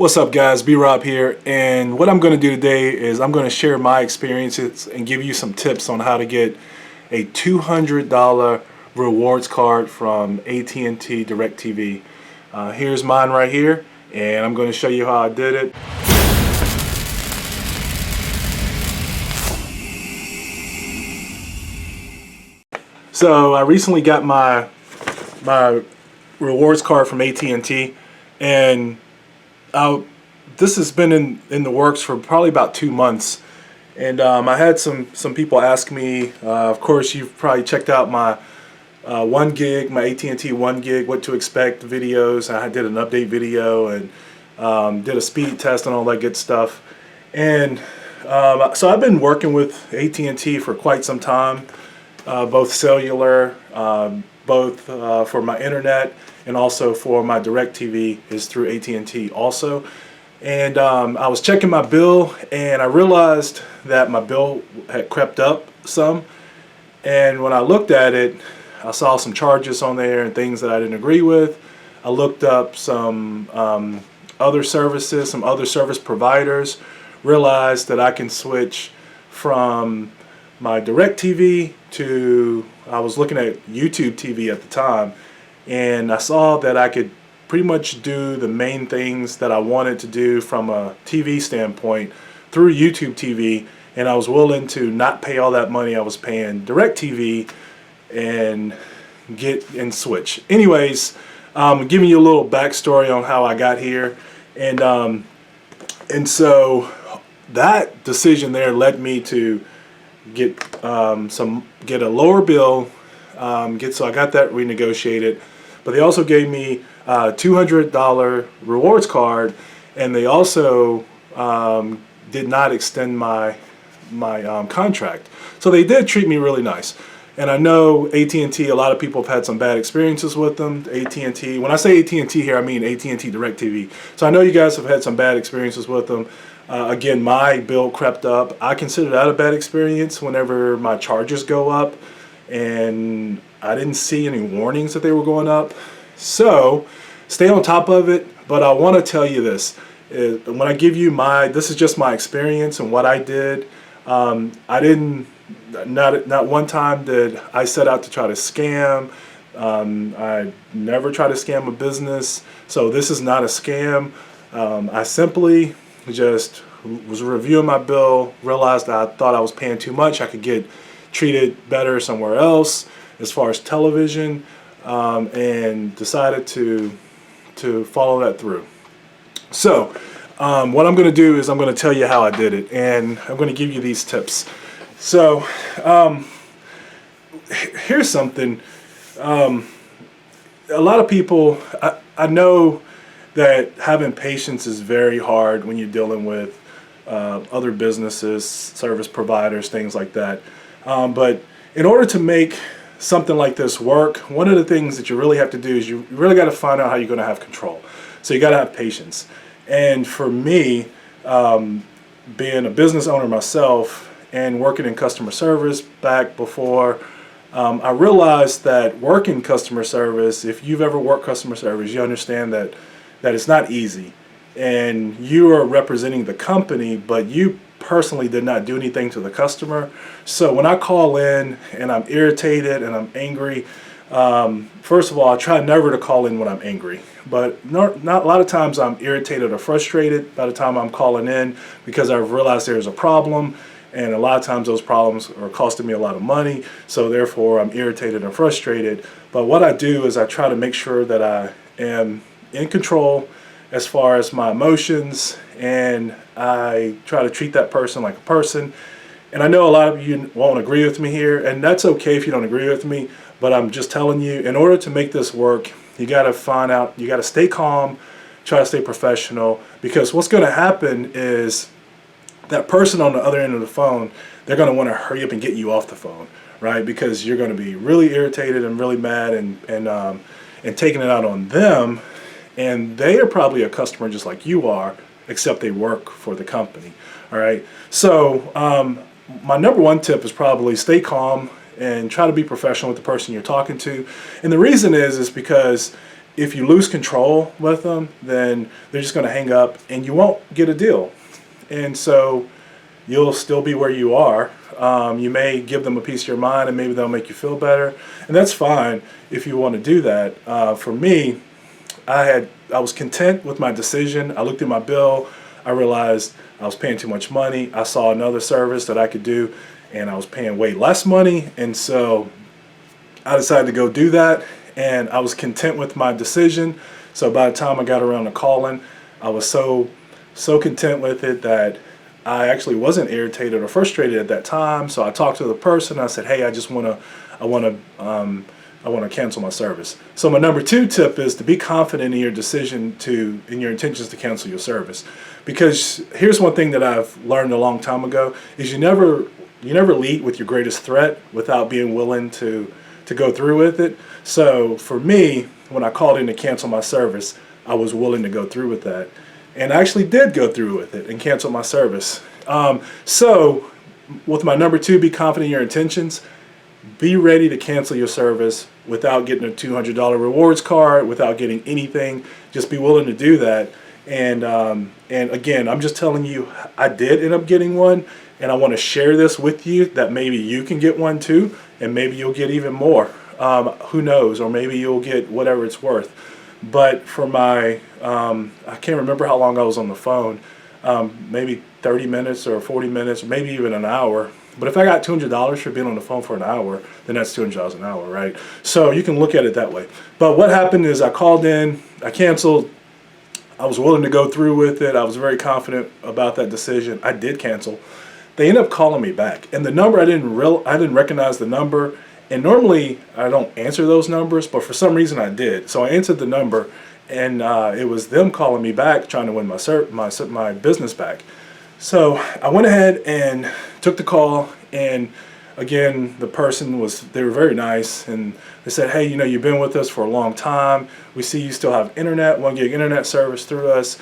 What's up guys, B-Rob here, and what I'm going to do today is I'm going to share my experiences and give you some tips on how to get a $200 rewards card from AT&T DirecTv. Here's mine right here, and I'm going to show you how I did it. So I recently got my rewards card from AT&T, and this has been in the works for probably about 2 months, and I had some people ask me. Of course, you've probably checked out my 1 gig, my AT&T 1 gig, what to expect videos. I did an update video and did a speed test and all that good stuff. And so I've been working with AT&T for quite some time, both cellular, both for my internet, and also for my DirecTV is through AT&T also. And I was checking my bill, and I realized that my bill had crept up some. And when I looked at it, I saw some charges on there and things that I didn't agree with. I looked up some other services, some other service providers, realized that I can switch from my DirecTV to, I was looking at YouTube TV at the time, and I saw that I could pretty much do the main things that I wanted to do from a TV standpoint through YouTube TV, and I was willing to not pay all that money I was paying DirecTV and switch. Anyways, giving you a little backstory on how I got here, and so that decision there led me to get a lower bill. So I got that renegotiated, but they also gave me a $200 rewards card, and they also did not extend my contract. So they did treat me really nice. And I know AT&T, a lot of people have had some bad experiences with them. AT&T, when I say AT&T here, I mean AT&T DirecTV. So I know you guys have had some bad experiences with them. Again, my bill crept up. I consider that a bad experience whenever my charges go up, and I didn't see any warnings that they were going up. So stay on top of it. But I want to tell you this. When I give you this is just my experience and what I did. Not one time did I set out to try to scam. I never try to scam a business. So this is not a scam. I simply just was reviewing my bill, realized that I thought I was paying too much. I could get treated better somewhere else as far as television, and decided to follow that through. So what I'm going to do is I'm going to tell you how I did it, and I'm going to give you these tips. So here's something. A lot of people, I know that having patience is very hard when you're dealing with other businesses, service providers, things like that. But in order to make something like this work, one of the things that you really have to do is you really got to find out how you're going to have control. So you got to have patience. And for me, being a business owner myself and working in customer service back before, I realized that working customer service, if you've ever worked customer service, you understand that it's not easy. And you are representing the company, but you personally did not do anything to the customer. So when I call in and I'm irritated and I'm angry, first of all, I try never to call in when I'm angry. But not a lot of times I'm irritated or frustrated by the time I'm calling in, because I've realized there's a problem. And a lot of times those problems are costing me a lot of money, so therefore I'm irritated and frustrated. But what I do is I try to make sure that I am in control as far as my emotions, and I try to treat that person like a person. And I know a lot of you won't agree with me here, and that's okay if you don't agree with me, but I'm just telling you, in order to make this work, you got to stay calm, try to stay professional, because what's going to happen is that person on the other end of the phone, they're going to want to hurry up and get you off the phone, right? Because you're going to be really irritated and really mad and taking it out on them, and they are probably a customer just like you are, except they work for the company. All right. So my number one tip is probably stay calm and try to be professional with the person you're talking to. And the reason is because if you lose control with them, then they're just going to hang up and you won't get a deal. And so you'll still be where you are. You may give them a piece of your mind and maybe they'll make you feel better. And that's fine if you want to do that. For me, I was content with my decision. I looked at my bill. I realized I was paying too much money. I saw another service that I could do and I was paying way less money. And so I decided to go do that. And I was content with my decision. So by the time I got around to calling, I was so content with it that I actually wasn't irritated or frustrated at that time. So I talked to the person. I said, "Hey, I want to cancel my service." So my number 2 tip is to be confident in your decision in your intentions to cancel your service. Because here's one thing that I've learned a long time ago is you never lead with your greatest threat without being willing to go through with it. So for me, when I called in to cancel my service, I was willing to go through with that. And I actually did go through with it and cancel my service. So with my number 2, be confident in your intentions. Be ready to cancel your service without getting a $200 rewards card, without getting anything. Just be willing to do that. And again, I'm just telling you, I did end up getting one, and I want to share this with you that maybe you can get one too, and maybe you'll get even more. Who knows? Or maybe you'll get whatever it's worth. But for my, I can't remember how long I was on the phone, maybe 30 minutes or 40 minutes, or maybe even an hour. But if I got $200 for being on the phone for an hour, then that's $200 an hour, right? So you can look at it that way. But what happened is I called in, I canceled. I was willing to go through with it. I was very confident about that decision. I did cancel. They ended up calling me back, and the number I didn't recognize the number. And normally I don't answer those numbers, but for some reason I did. So I answered the number, and it was them calling me back, trying to win my business back. So I went ahead and took the call, and again, the person they were very nice, and they said, "Hey, you've been with us for a long time. We see you still have internet, 1 gig internet service through us,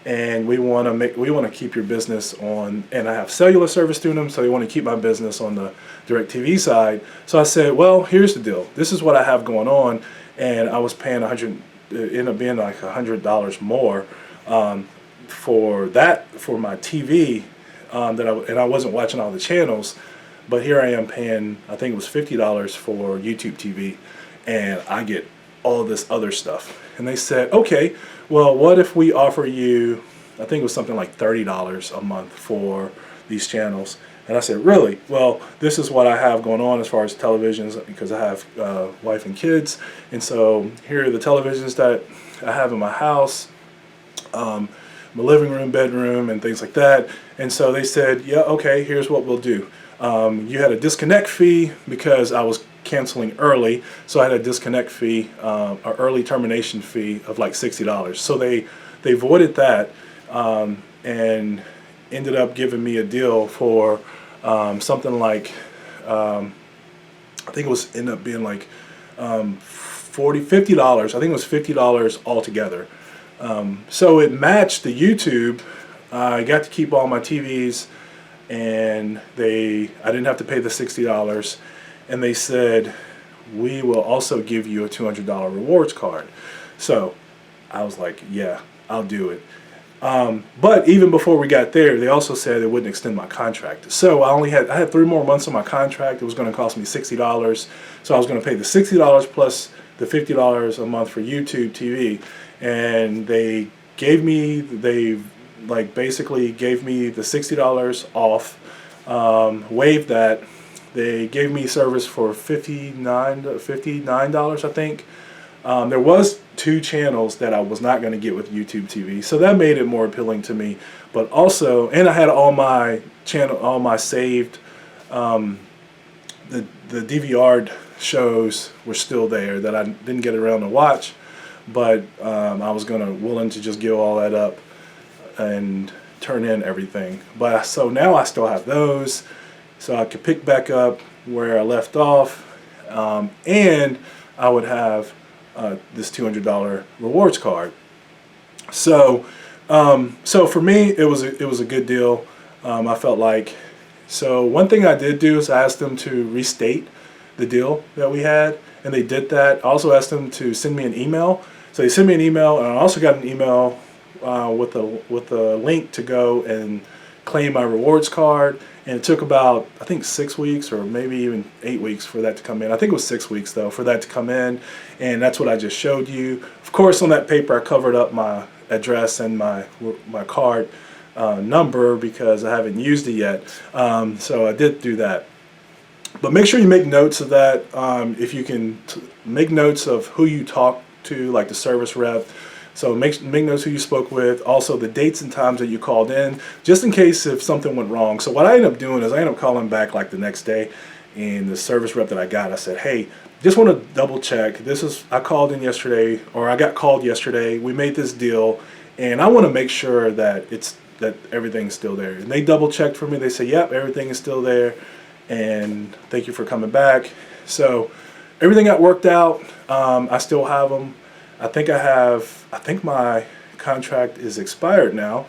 and we want to keep your business on, and I have cellular service through them, so they want to keep my business on the DirecTv side." So I said, "Well, here's the deal. This is what I have going on," and I was paying it ended up being like $100 more for my TV and I wasn't watching all the channels, but here I am paying, I think it was $50 for YouTube TV, and I get all this other stuff. And they said, "Okay, well, what if we offer you," I think it was something like $30 a month for these channels. And I said, "Really? Well, this is what I have going on as far as televisions, because I have wife and kids. And so here are the televisions that I have in my house, my living room, bedroom, and things like that." And so they said, "Yeah, okay, here's what we'll do. You had a disconnect fee because I was canceling early, so I had a disconnect fee, an early termination fee of like $60. So they voided that and ended up giving me a deal for something like, I think it was ended up being like $50. I think it was $50 altogether. So it matched the YouTube. I got to keep all my TVs, and I didn't have to pay the $60. And they said, "We will also give you a $200 rewards card." So I was like, "Yeah, I'll do it." But even before we got there, they also said they wouldn't extend my contract. So I had 3 more months on my contract. It was going to cost me $60. So I was going to pay the $60 plus the $50 a month for YouTube TV. And they basically gave me the $60 off, waived that. They gave me service for $59, I think. There was 2 channels that I was not going to get with YouTube TV, so that made it more appealing to me. But also, and I had all my saved, the DVR shows were still there that I didn't get around to watch, but I was willing to just give all that up and turn in everything. But so now I still have those, so I could pick back up where I left off, and I would have this $200 rewards card. So for me, it was a good deal. I felt like. So one thing I did do is I asked them to restate the deal that we had, and they did that. I also asked them to send me an email So they sent me an email, and I also got an email with a link to go and claim my rewards card. And it took about, I think, 6 weeks or maybe even 8 weeks for that to come in. I think it was 6 weeks though for that to come in, and that's what I just showed you. Of course, on that paper I covered up my address and my card number because I haven't used it yet. So I did do that. But make sure you make notes of that. If you can make notes of who you talk to, like the service rep. So make notes who you spoke with, also the dates and times that you called in, just in case if something went wrong. So what I ended up doing is I ended up calling back like the next day, and the service rep that I got, I said, hey, just want to double check. I called in yesterday, or I got called yesterday. We made this deal, and I want to make sure that everything's still there. And they double checked for me. They said, yep, everything is still there, and thank you for coming back. So everything got worked out. I still have them. I think my contract is expired now.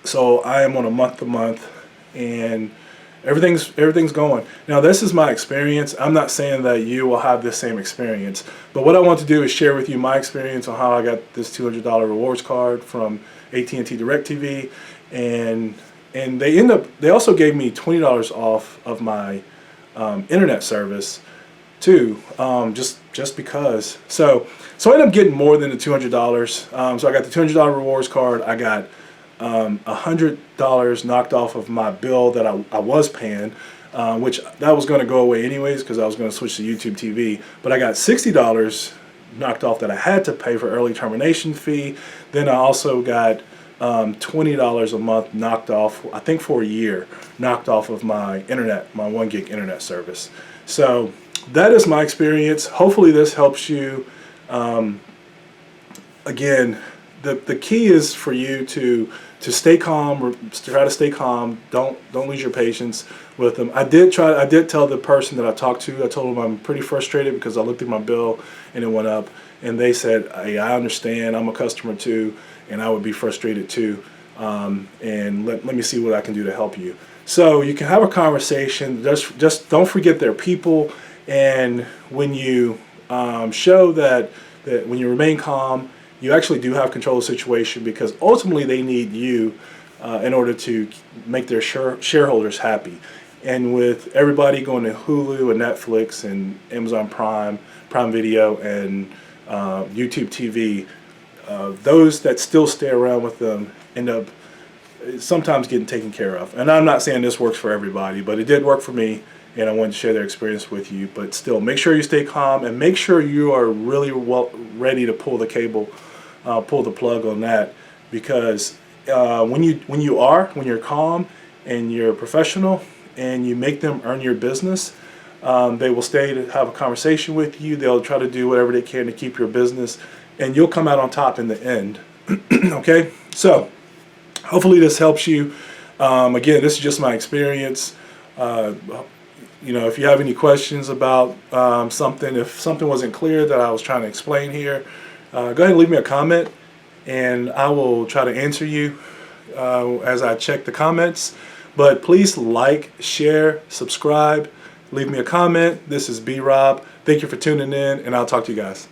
So I am on a month-to-month, and everything's going. Now this is my experience. I'm not saying that you will have the same experience, but what I want to do is share with you my experience on how I got this $200 rewards card from AT&T DirecTv, and they also gave me $20 off of my internet service too, just because. So I ended up getting more than the $200. So I got the $200 rewards card. I got $100 knocked off of my bill that I was paying, which that was going to go away anyways because I was going to switch to YouTube TV. But I got $60 knocked off that I had to pay for early termination fee. Then I also got $20 a month knocked off, I think for a year, knocked off of my internet, my 1 gig internet service. So that is my experience. Hopefully this helps you. Again, the key is for you to stay calm, or try to stay calm. Don't lose your patience with them. I did tell the person that I talked to, I told them I'm pretty frustrated because I looked at my bill and it went up, and they said, hey, I understand, I'm a customer too, and I would be frustrated too, and let me see what I can do to help you. So you can have a conversation. Just don't forget they're people, and when you show that when you remain calm, you actually do have control of the situation, because ultimately they need you in order to make their shareholders happy. And with everybody going to Hulu and Netflix and Amazon Prime Video and YouTube TV, those that still stay around with them end up sometimes getting taken care of. And I'm not saying this works for everybody, but it did work for me, and I wanted to share their experience with you. But still, make sure you stay calm, and make sure you are really ready to pull the cable, pull the plug on that, because when you're calm and you're professional and you make them earn your business, they will stay to have a conversation with you. They'll try to do whatever they can to keep your business, and you'll come out on top in the end. Okay, so hopefully this helps you. Again, this is just my experience. If you have any questions about something, if something wasn't clear that I was trying to explain here, go ahead and leave me a comment, and I will try to answer you as I check the comments. But please like, share, subscribe, leave me a comment. This is B-Rob. Thank you for tuning in, and I'll talk to you guys.